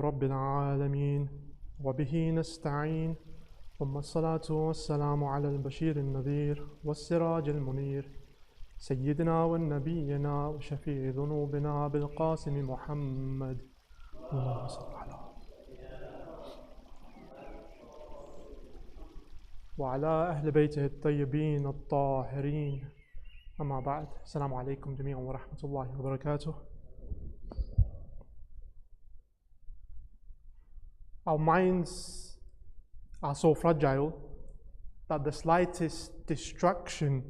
رب العالمين وبه نستعين ثم الصلاة والسلام على البشير النذير والسراج المنير سيدنا ونبينا وشفيع ذنوبنا بالقاسم محمد اللهم صل على وعلى أهل بيته الطيبين الطاهرين أما بعد السلام عليكم جميعا ورحمة الله وبركاته. Our minds are so fragile that the slightest distraction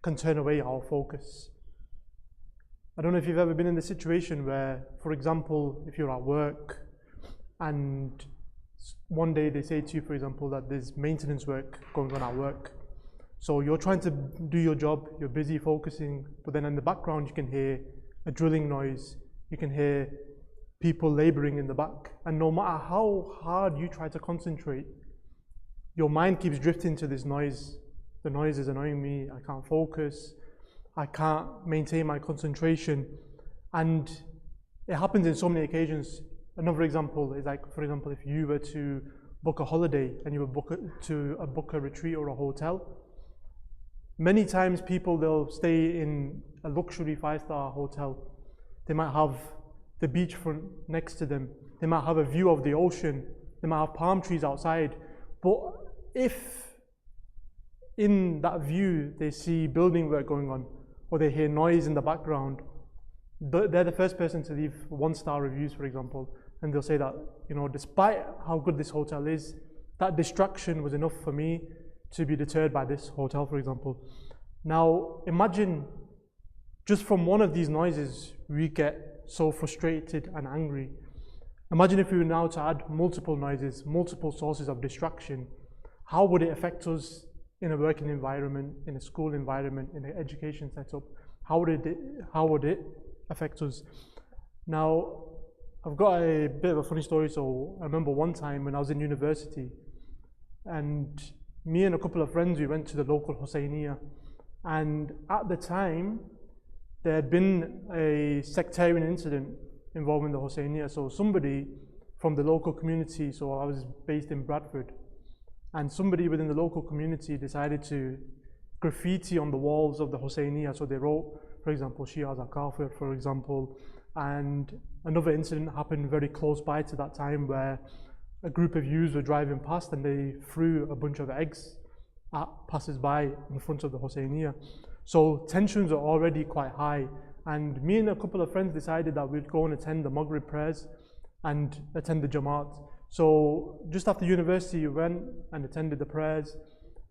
can turn away our focus. I don't know if you've ever been in the situation where, for example, if you're at work and one day they say to you, for example, that there's maintenance work going on at work. So you're trying to do your job, you're busy focusing, but then in the background you can hear a drilling noise, you can hear people laboring in the back. And no matter how hard you try to concentrate, your mind keeps drifting to this noise. The noise is annoying me, I can't focus, I can't maintain my concentration. And it happens in so many occasions. Another example is like, for example, if you were to book a holiday and you would book a retreat or a hotel, many times people, they'll stay in a luxury 5-star hotel. They might have the beachfront next to them. They might have a view of the ocean. They might have palm trees outside. But if in that view they see building work going on or they hear noise in the background, they're the first person to leave 1-star reviews, for example, and they'll say that, you know, despite how good this hotel is, that distraction was enough for me to be deterred by this hotel, for example. Now, imagine just from one of these noises, we get so frustrated and angry. Imagine if we were now to add multiple noises, multiple sources of distraction. How would it affect us in a working environment, in a school environment, in an education setup? How would it affect us? Now, I've got a bit of a funny story. So I remember one time when I was in university, and me and a couple of friends, we went to the local Husseiniya, and at the time there had been a sectarian incident involving the Husseiniya. So somebody from the local community, so I was based in Bradford, and somebody within the local community decided to graffiti on the walls of the Husseiniya. So they wrote, for example, Shias are kafir, for example. And another incident happened very close by to that time where a group of youths were driving past and they threw a bunch of eggs at passers-by in front of the Husseiniya. So tensions are already quite high, and me and a couple of friends decided that we'd go and attend the Maghrib prayers and attend the Jamaat. So just after university, we went and attended the prayers,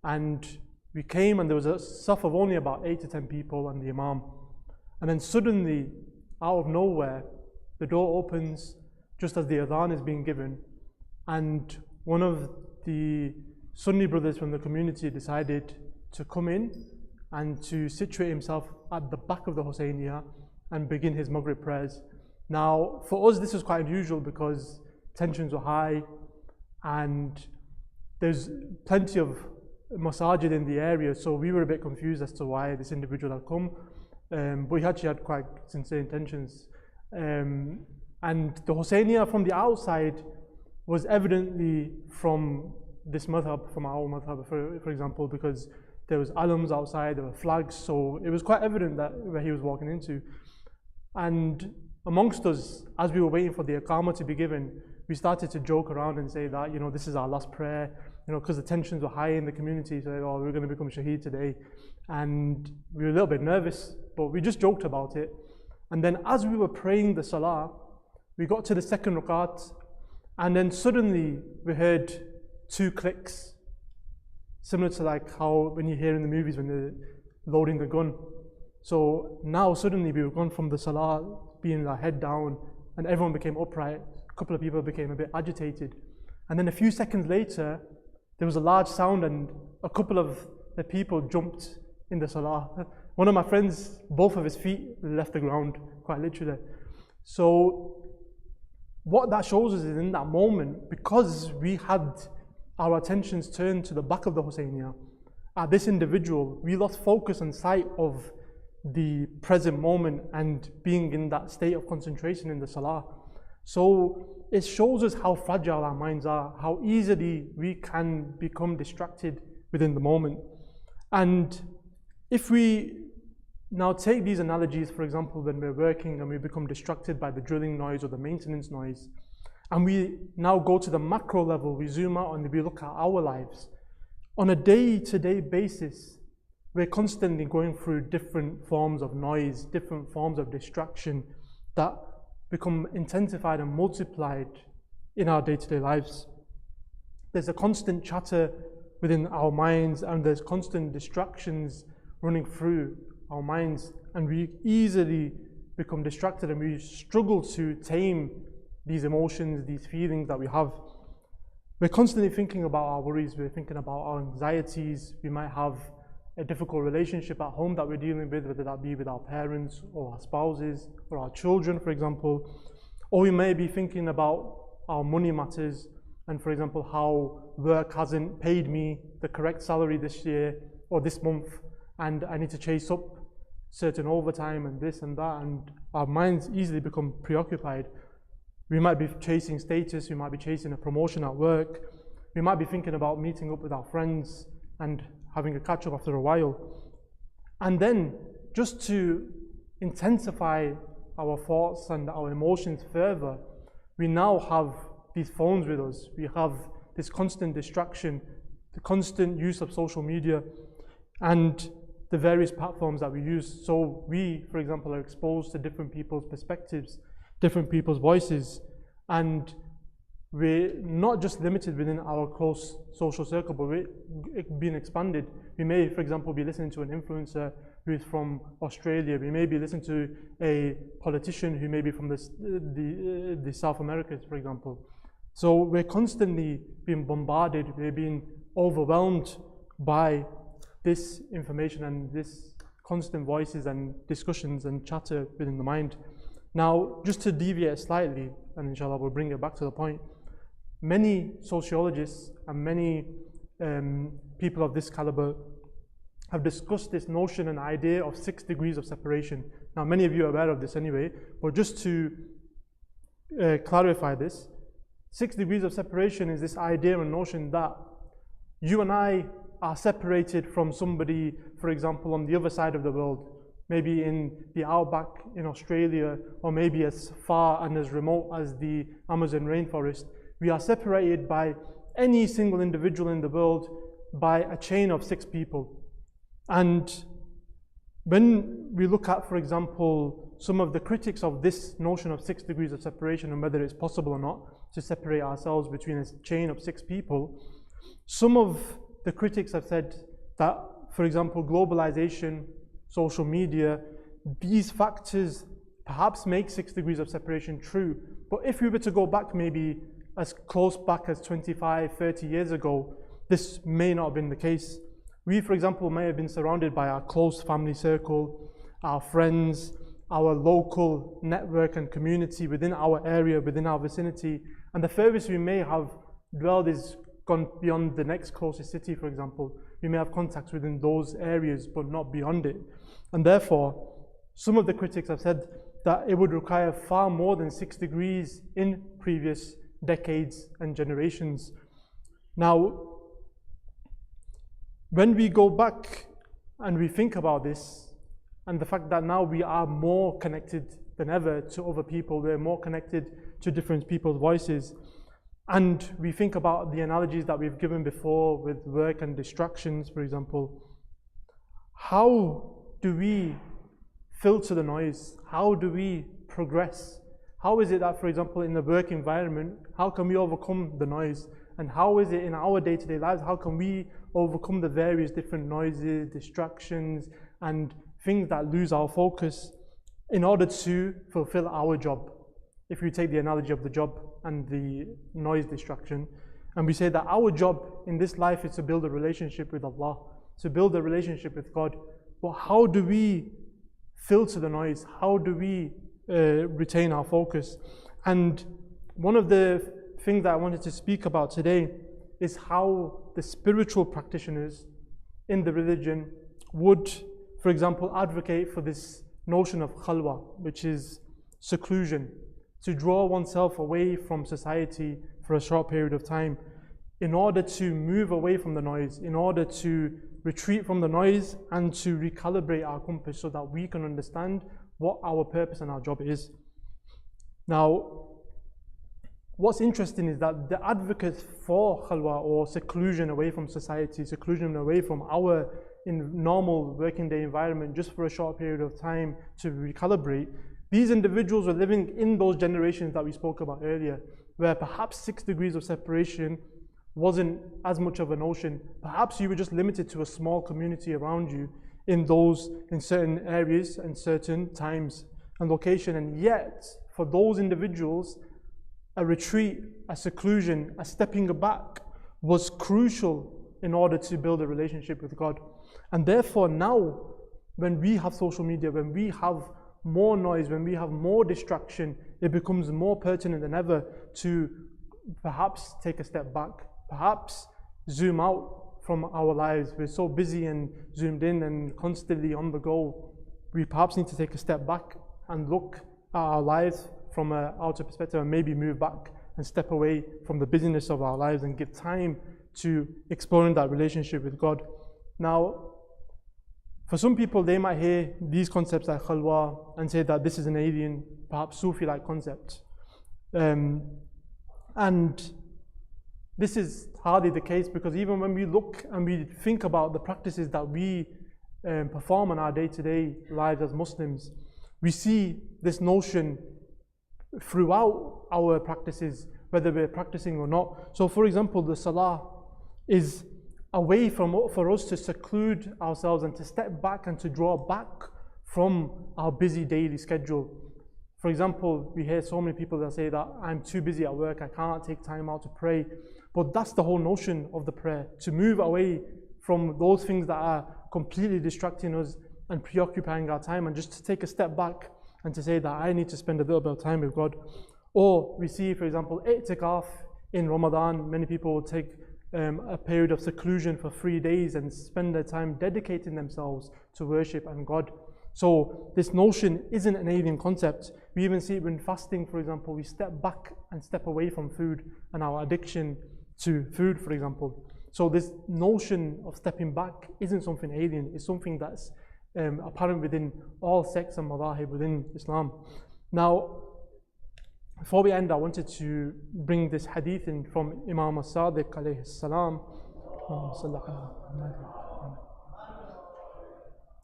and we came and there was a saf of only about 8 to 10 people and the Imam. And then suddenly, out of nowhere, the door opens just as the adhan is being given, and one of the Sunni brothers from the community decided to come in and to situate himself at the back of the Husseiniya and begin his Maghrib prayers. Now, for us, this was quite unusual because tensions were high and there's plenty of masajid in the area, so we were a bit confused as to why this individual had come. But he actually had quite sincere intentions. And the Husseiniya from the outside was evidently from this madhab, from our madhab, for example, because there was alams outside, there were flags, so it was quite evident that where he was walking into. And amongst us, as we were waiting for the iqamah to be given, we started to joke around and say that, you know, this is our last prayer, you know, because the tensions were high in the community, so oh, we're going to become shaheed today. And we were a little bit nervous, but we just joked about it. And then as we were praying the salah, we got to the second rakat, and then suddenly we heard 2 clicks, similar to like how when you hear in the movies when they're loading the gun. So now suddenly we were gone from the salah, being our head down, and everyone became upright. A couple of people became a bit agitated. And then a few seconds later, there was a large sound and a couple of the people jumped in the salah. One of my friends, both of his feet left the ground, quite literally. So what that shows us is in that moment, because we had our attentions turned to the back of the Husseiniya, at this individual, we lost focus and sight of the present moment and being in that state of concentration in the salah. So it shows us how fragile our minds are, how easily we can become distracted within the moment. And if we now take these analogies, for example, when we're working and we become distracted by the drilling noise or the maintenance noise, and we now go to the macro level, we zoom out and we look at our lives. On a day-to-day basis, we're constantly going through different forms of noise, different forms of distraction that become intensified and multiplied in our day-to-day lives. There's a constant chatter within our minds, and there's constant distractions running through our minds, and we easily become distracted and we struggle to tame these emotions, these feelings that we have. We're constantly thinking about our worries, we're thinking about our anxieties. We might have a difficult relationship at home that we're dealing with, whether that be with our parents or our spouses or our children, for example. Or we may be thinking about our money matters, and for example, how work hasn't paid me the correct salary this year or this month, and I need to chase up certain overtime and this and that, and our minds easily become preoccupied. We might be chasing status, we might be chasing a promotion at work, we might be thinking about meeting up with our friends and having a catch up after a while. And then, just to intensify our thoughts and our emotions further, we now have these phones with us. We have this constant distraction, the constant use of social media, and the various platforms that we use. So we, for example, are exposed to different people's perspectives, different people's voices, and we're not just limited within our close social circle, but we're being expanded. We may, for example, be listening to an influencer who is from Australia. We may be listening to a politician who may be from the South Americas, for example. So we're constantly being bombarded, we're being overwhelmed by this information and this constant voices and discussions and chatter within the mind. Now, just to deviate slightly, and inshallah we'll bring it back to the point, many sociologists and many people of this caliber have discussed this notion and idea of 6 degrees of separation. Now, many of you are aware of this anyway, but just to clarify this, 6 degrees of separation is this idea and notion that you and I are separated from somebody, for example, on the other side of the world, maybe in the outback in Australia, or maybe as far and as remote as the Amazon rainforest. We are separated by any single individual in the world by a chain of 6 people. And when we look at, for example, some of the critics of this notion of 6 degrees of separation and whether it's possible or not to separate ourselves between a chain of 6 people, some of the critics have said that, for example, globalization, social media, these factors perhaps make 6 degrees of separation true. But if we were to go back maybe as close back as 25, 30 years ago, this may not have been the case. We, for example, may have been surrounded by our close family circle, our friends, our local network and community within our area, within our vicinity, and the furthest we may have dwelled is gone beyond the next closest city, for example. We may have contacts within those areas, but not beyond it. And therefore, some of the critics have said that it would require far more than 6 degrees in previous decades and generations. Now, when we go back and we think about this, and the fact that now we are more connected than ever to other people, we're more connected to different people's voices, and we think about the analogies that we've given before with work and distractions, for example, how do we filter the noise? How do we progress? How is it that, for example, in the work environment, how can we overcome the noise? And how is it in our day-to-day lives, how can we overcome the various different noises, distractions, and things that lose our focus in order to fulfill our job? If we take the analogy of the job and the noise distraction, and we say that our job in this life is to build a relationship with Allah, to build a relationship with God, but how do we filter the noise? How do we retain our focus? And one of the things that I wanted to speak about today is how the spiritual practitioners in the religion would, for example, advocate for this notion of khalwa, which is seclusion, to draw oneself away from society for a short period of time, in order to move away from the noise, in order to retreat from the noise and to recalibrate our compass so that we can understand what our purpose and our job is. Now, what's interesting is that the advocates for khalwa, or seclusion away from society, seclusion away from our normal working day environment just for a short period of time to recalibrate, these individuals were living in those generations that we spoke about earlier, where perhaps 6 degrees of separation wasn't as much of a notion. Perhaps you were just limited to a small community around you in certain areas and certain times and location, and yet for those individuals, a retreat, a seclusion, a stepping back was crucial in order to build a relationship with God. And therefore now, when we have social media, when we have more noise, when we have more distraction, it becomes more pertinent than ever to perhaps take a step back, perhaps zoom out from our lives. We're so busy and zoomed in and constantly on the go. We perhaps need to take a step back and look at our lives from an outer perspective, and maybe move back and step away from the busyness of our lives and give time to exploring that relationship with God. Now, for some people, they might hear these concepts like khalwa and say that this is an alien, perhaps Sufi-like concept. And this is hardly the case, because even when we look and we think about the practices that we perform in our day-to-day lives as Muslims, we see this notion throughout our practices, whether we're practicing or not. So for example, the salah is a way for us to seclude ourselves and to step back and to draw back from our busy daily schedule. For example, we hear so many people that say that I'm too busy at work, I can't take time out to pray. But that's the whole notion of the prayer, to move away from those things that are completely distracting us and preoccupying our time, and just to take a step back and to say that I need to spend a little bit of time with God. Or we see, for example, i'tikaf in Ramadan. Many people will take a period of seclusion for 3 days and spend their time dedicating themselves to worship and God. So this notion isn't an alien concept. We even see it when fasting, for example. We step back and step away from food and our addiction to food, for example. So this notion of stepping back isn't something alien. It's something that's apparent within all sects and madahib within Islam. Now, before we end, I wanted to bring this hadith in from Imam As-Sadiq alayhi salam.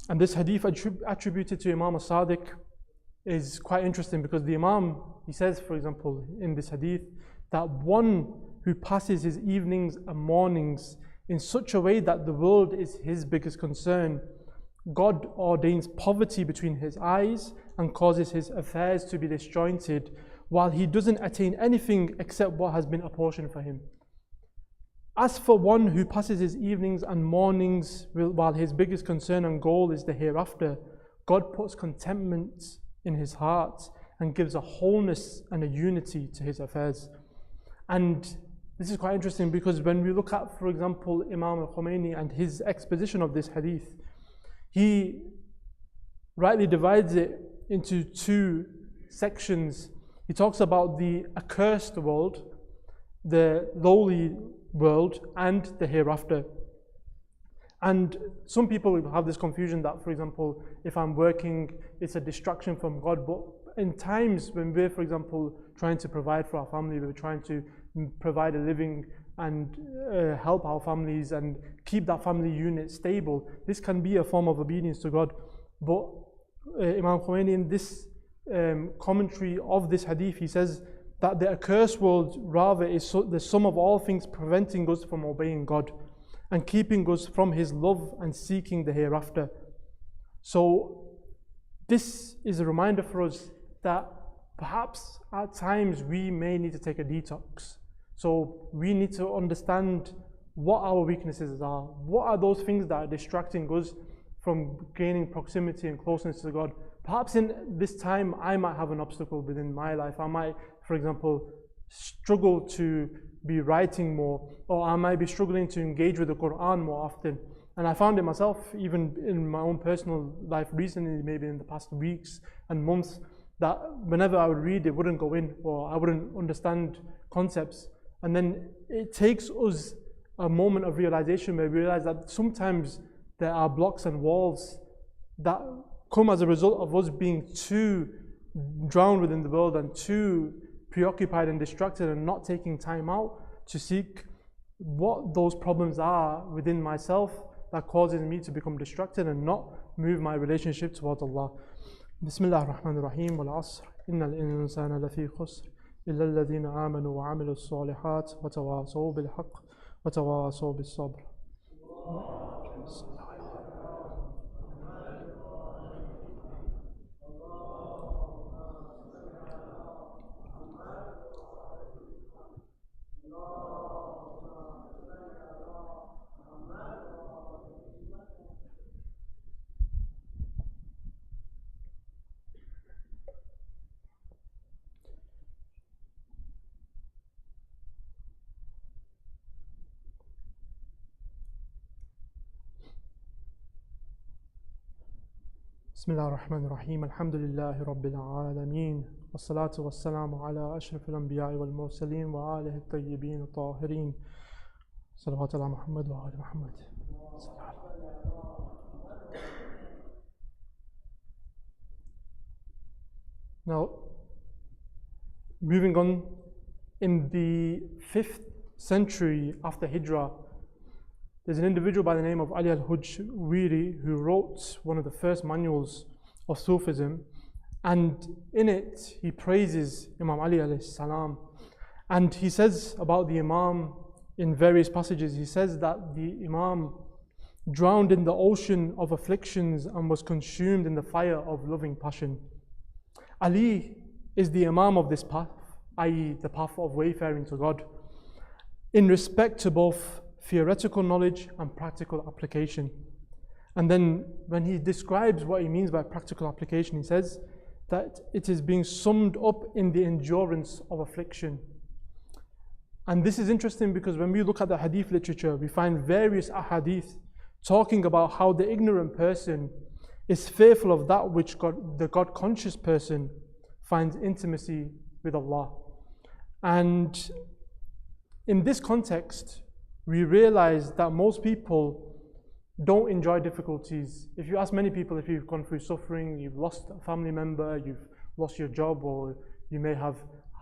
And this hadith attributed to Imam As-Sadiq is quite interesting, because the Imam, he says, for example, in this hadith, that one who passes his evenings and mornings in such a way that the world is his biggest concern, God ordains poverty between his eyes and causes his affairs to be disjointed, while he doesn't attain anything except what has been apportioned for him. As for one who passes his evenings and mornings while his biggest concern and goal is the hereafter, God puts contentment in his heart and gives a wholeness and a unity to his affairs. And this is quite interesting, because when we look at, for example, Imam al-Khomeini and his exposition of this hadith, he rightly divides it into 2 sections. He talks about the accursed world, the lowly world, and the hereafter. And some people have this confusion that, for example, if I'm working, it's a distraction from God. But in times when we're, for example, trying to provide for our family, we're trying to provide a living and help our families and keep that family unit stable, this can be a form of obedience to God. But Imam Khomeini, in this commentary of this hadith, he says that the accursed world rather is the sum of all things preventing us from obeying God and keeping us from his love and seeking the hereafter. So this is a reminder for us that perhaps at times we may need to take a detox. So we need to understand what our weaknesses are. What are those things that are distracting us from gaining proximity and closeness to God? Perhaps in this time I might have an obstacle within my life. I might, for example, struggle to be writing more, or I might be struggling to engage with the Quran more often. And I found it myself, even in my own personal life recently, maybe in the past weeks and months, that whenever I would read, it wouldn't go in, or I wouldn't understand concepts. And then it takes us a moment of realization where we realize that sometimes there are blocks and walls that come as a result of us being too drowned within the world and too preoccupied and distracted and not taking time out to seek what those problems are within myself that causes me to become distracted and not move my relationship towards Allah. Bismillah ar-Rahman ar-Rahim, wal asr, innal insana lafi khusr, illa alladhina amanu wa amilu s-salihat, wa tawasaw bil haqq, wa tawasaw bis sabr. Bismillah ar-Rahman ar-Rahim, alhamdulillahi rabbil alameen, wassalatu wassalamu ala ashrafil anbiya'i wal mursaleen wa alihi at-tayyibin at-tahirin, salawatu ala Muhammad wa ali Muhammad. Now, moving on, in the 5th century after Hijrah, there's an individual by the name of Ali al-Hujwiri who wrote one of the first manuals of Sufism, and in it he praises Imam Ali alayhi salam, and he says about the Imam in various passages. He says that the Imam drowned in the ocean of afflictions and was consumed in the fire of loving passion. Ali is the Imam of this path, i.e. the path of wayfaring to God, in respect to both theoretical knowledge and practical application. And then when he describes what he means by practical application, he says that it is being summed up in the endurance of affliction. And this is interesting because when we look at the hadith literature, we find various ahadith talking about how the ignorant person is fearful of that which the God-conscious person finds intimacy with Allah. And in this context, we realize that most people don't enjoy difficulties. If you ask many people, if you've gone through suffering, you've lost a family member, you've lost your job, or you may have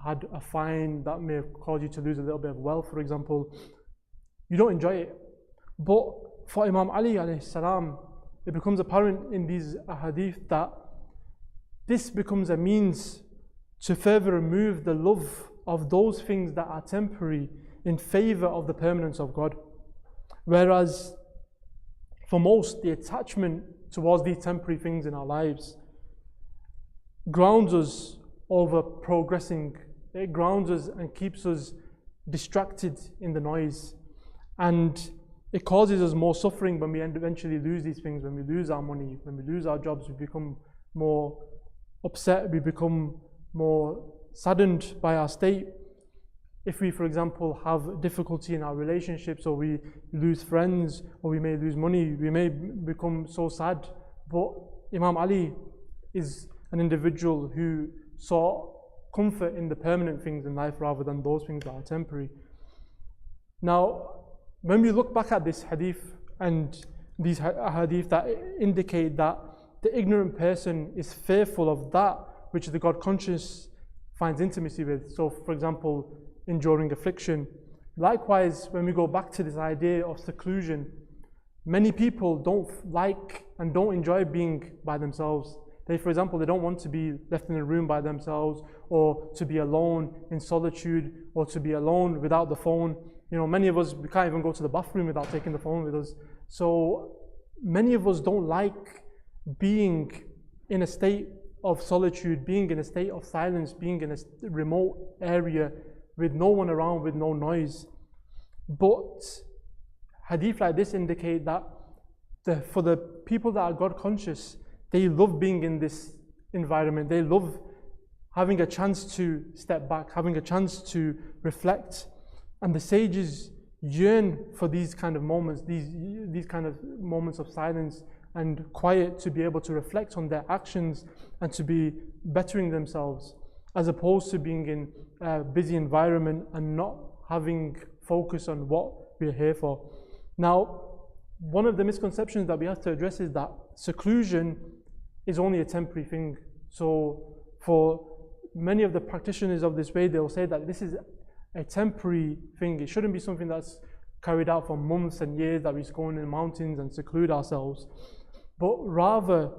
had a fine that may have caused you to lose a little bit of wealth, for example, you don't enjoy it. But for Imam Ali alayhi salam, it becomes apparent in these ahadith that this becomes a means to further remove the love of those things that are temporary in favor of the permanence of God. Whereas for most, the attachment towards these temporary things in our lives grounds us over progressing. It grounds us and keeps us distracted in the noise. And it causes us more suffering when we eventually lose these things, when we lose our money, when we lose our jobs, we become more upset, we become more saddened by our state. If we, for example, have difficulty in our relationships, or we lose friends, or we may lose money, we may become so sad. But Imam Ali is an individual who saw comfort in the permanent things in life rather than those things that are temporary. Now, when we look back at this hadith and these hadith that indicate that the ignorant person is fearful of that which the God-conscious finds intimacy with. So, for example, enduring affliction. Likewise, when we go back to this idea of seclusion, many people don't like and don't enjoy being by themselves. They, for example, they don't want to be left in a room by themselves, or to be alone in solitude, or to be alone without the phone. You know, many of us, we can't even go to the bathroom without taking the phone with us. So many of us don't like being in a state of solitude, being in a state of silence, being in a remote area with no one around, with no noise. But hadith like this indicate that for the people that are God conscious, they love being in this environment. They love having a chance to step back, having a chance to reflect. And the sages yearn for these kind of moments, these kind of moments of silence and quiet to be able to reflect on their actions and to be bettering themselves, as opposed to being in a busy environment and not having focus on what we're here for. Now, one of the misconceptions that we have to address is that seclusion is only a temporary thing. So for many of the practitioners of this way, they'll say that this is a temporary thing. It shouldn't be something that's carried out for months and years, that we just go in the mountains and seclude ourselves. But rather,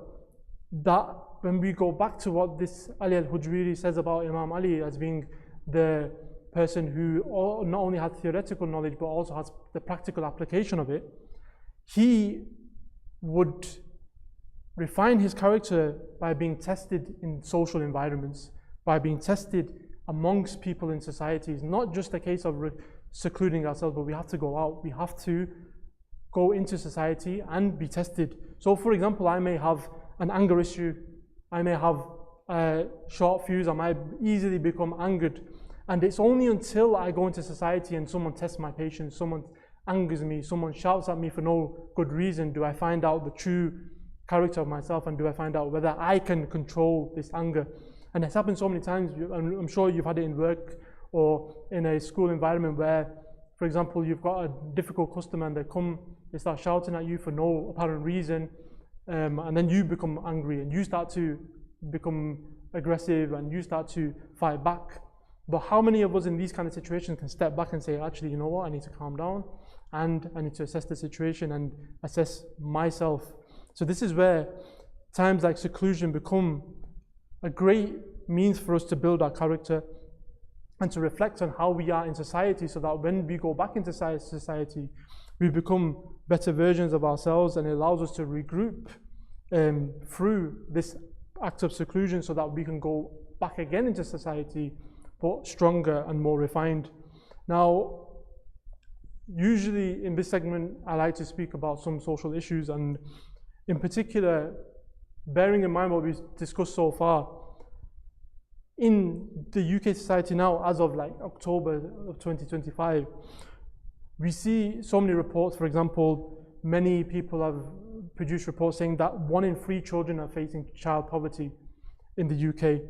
that when we go back to what this Ali al-Hujwiri says about Imam Ali as being the person who not only had theoretical knowledge but also has the practical application of it, he would refine his character by being tested in social environments, by being tested amongst people in society. It's not just a case of secluding ourselves, but we have to go out. We have to go into society and be tested. So for example, I may have an anger issue, I may have a short fuse, I might easily become angered. And it's only until I go into society and someone tests my patience, someone angers me, someone shouts at me for no good reason, do I find out the true character of myself, and do I find out whether I can control this anger. And it's happened so many times, and I'm sure you've had it in work or in a school environment where, for example, you've got a difficult customer and they start shouting at you for no apparent reason, and then you become angry and you start to become aggressive and you start to fight back. But how many of us in these kind of situations can step back and say, actually, you know what, I need to calm down and I need to assess the situation and assess myself. So this is where times like seclusion become a great means for us to build our character and to reflect on how we are in society, so that when we go back into society, we become better versions of ourselves, and it allows us to regroup through this act of seclusion so that we can go back again into society, but stronger and more refined. Now, usually in this segment, I like to speak about some social issues, and in particular, bearing in mind what we've discussed so far, in the UK society now, as of like October of 2025, we see so many reports. For example, many people have produced reports saying that 1 in 3 children are facing child poverty in the UK.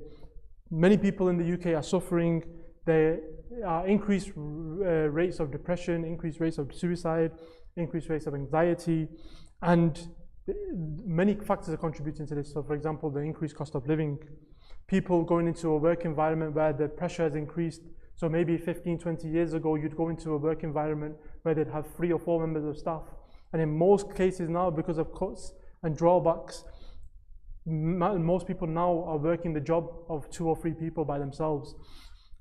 Many people in the UK are suffering. There are increased rates of depression, increased rates of suicide, increased rates of anxiety, and many factors are contributing to this. So for example, the increased cost of living, people going into a work environment where the pressure has increased. So maybe 15, 20 years ago, you'd go into a work environment where they'd have 3 or 4 members of staff. And in most cases now, because of cuts and drawbacks, most people now are working the job of 2 or 3 people by themselves.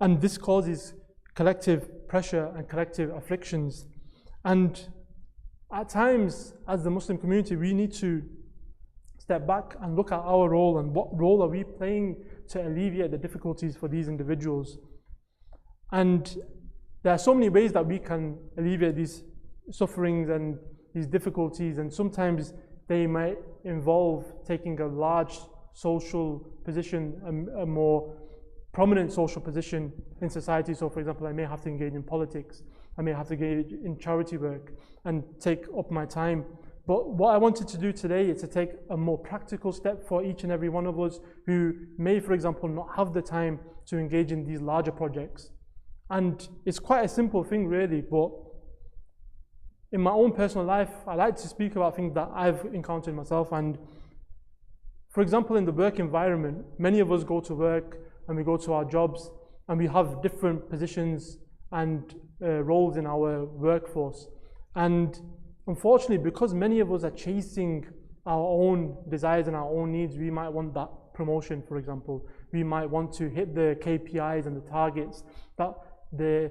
And this causes collective pressure and collective afflictions. And at times, as the Muslim community, we need to step back and look at our role and what role are we playing to alleviate the difficulties for these individuals. And there are so many ways that we can alleviate these sufferings and these difficulties, and sometimes they might involve taking a large social position, a more prominent social position in society. So for example, I may have to engage in politics, I may have to engage in charity work and take up my time. But what I wanted to do today is to take a more practical step for each and every one of us who may, for example, not have the time to engage in these larger projects. And it's quite a simple thing really, but in my own personal life, I like to speak about things that I've encountered myself. And for example, in the work environment, many of us go to work and we go to our jobs and we have different positions and roles in our workforce. And unfortunately, because many of us are chasing our own desires and our own needs, we might want that promotion, for example. We might want to hit the KPIs and the targets that the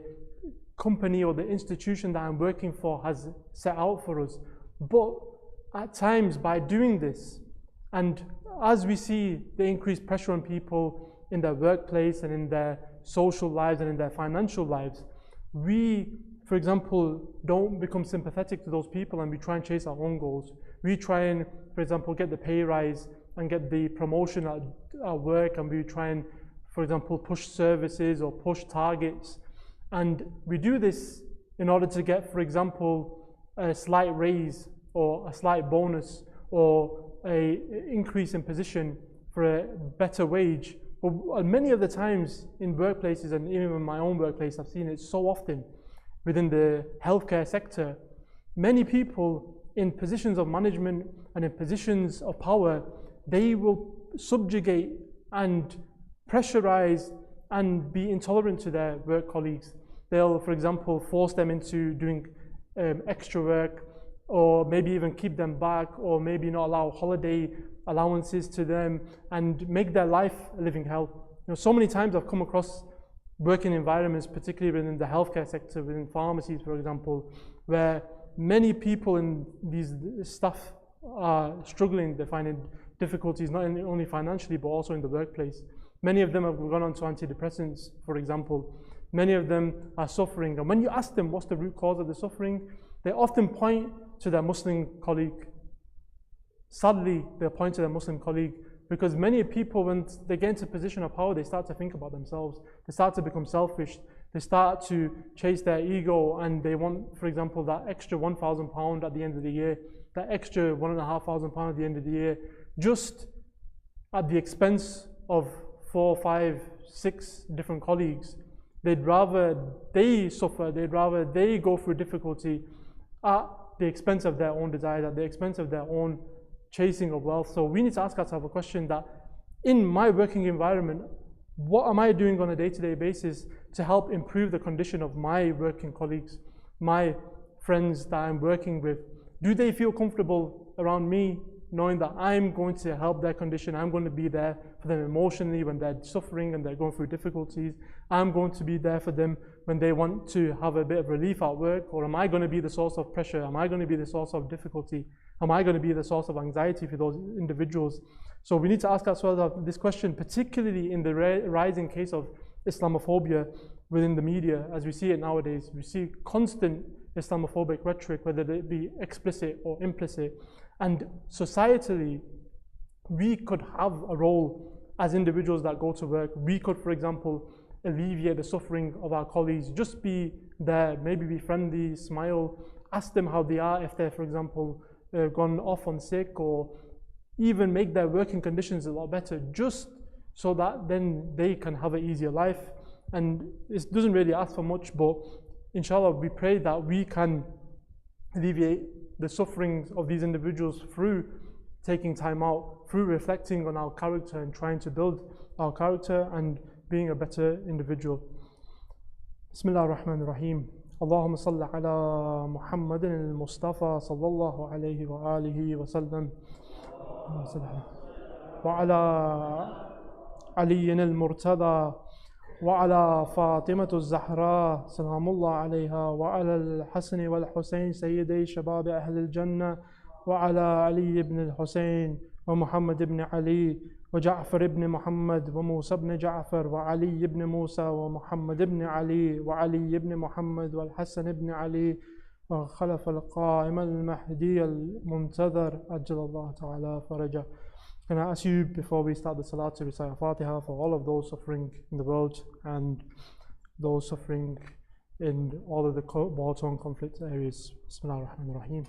company or the institution that I'm working for has set out for us. But at times, by doing this, and as we see the increased pressure on people in their workplace and in their social lives and in their financial lives, we, for example, don't become sympathetic to those people and we try and chase our own goals. We try and, for example, get the pay rise and get the promotion at work, and we try and, for example, push services or push targets. And we do this in order to get, for example, a slight raise or a slight bonus, or a increase in position for a better wage. But many of the times in workplaces, and even in my own workplace, I've seen it so often within the healthcare sector, many people in positions of management and in positions of power, they will subjugate and pressurize and be intolerant to their work colleagues. They'll, for example, force them into doing extra work, or maybe even keep them back, or maybe not allow holiday allowances to them, and make their life a living hell. So many times I've come across working environments, particularly within the healthcare sector, within pharmacies, for example, where many people in these staff are struggling. They're finding difficulties not only financially, but also in the workplace. Many of them have gone on to antidepressants, for example. Many of them are suffering. And when you ask them what's the root cause of the suffering, they often point to their Muslim colleague. Sadly, they point to their Muslim colleague, because many people, when they get into a position of power, they start to think about themselves. They start to become selfish. They start to chase their ego, and they want, for example, that extra £1,000 at the end of the year, that extra £1,500 at the end of the year, just at the expense of 4, 5, 6 different colleagues. They'd rather they suffer, they'd rather they go through difficulty at the expense of their own desires, at the expense of their own chasing of wealth. So we need to ask ourselves a question that, in my working environment, what am I doing on a day-to-day basis to help improve the condition of my working colleagues, my friends that I'm working with? Do they feel comfortable around me, knowing that I'm going to help their condition? I'm going to be there for them emotionally when they're suffering and they're going through difficulties. I'm going to be there for them when they want to have a bit of relief at work. Or am I going to be the source of pressure? Am I going to be the source of difficulty? Am I going to be the source of anxiety for those individuals? So we need to ask ourselves this question, particularly in the rising case of Islamophobia within the media, as we see it nowadays. We see constant Islamophobic rhetoric, whether it be explicit or implicit. And societally, we could have a role as individuals that go to work. We could, for example, alleviate the suffering of our colleagues. Just be there, maybe be friendly, smile, ask them how they are if they're, for example, gone off on sick, or even make their working conditions a lot better, just so that then they can have an easier life. And it doesn't really ask for much, but inshallah, we pray that we can alleviate the sufferings of these individuals through taking time out, through reflecting on our character and trying to build our character and being a better individual. Bismillah ar-Rahman ar-Rahim. Allahumma salli ala Muhammadin al-Mustafa sallallahu alayhi wa alihi wa sallam. Wa ala Aliyin al-Murtada. وعلى فاطمة الزهراء سلام الله عليها وعلى الحسن والحسين سيدي شباب أهل الجنة وعلى علي بن الحسين ومحمد بن علي وجعفر بن محمد وموسى بن جعفر وعلي بن موسى ومحمد بن علي وعلي بن محمد والحسن بن علي وخلف القائم المهدي المنتظر أجل الله تعالى فرجه. Can I ask you, before we start the Salat, to recite Al-Fatiha for all of those suffering in the world and those suffering in all of the war-torn conflict areas. Bismillah ar-Rahman ar-Rahim.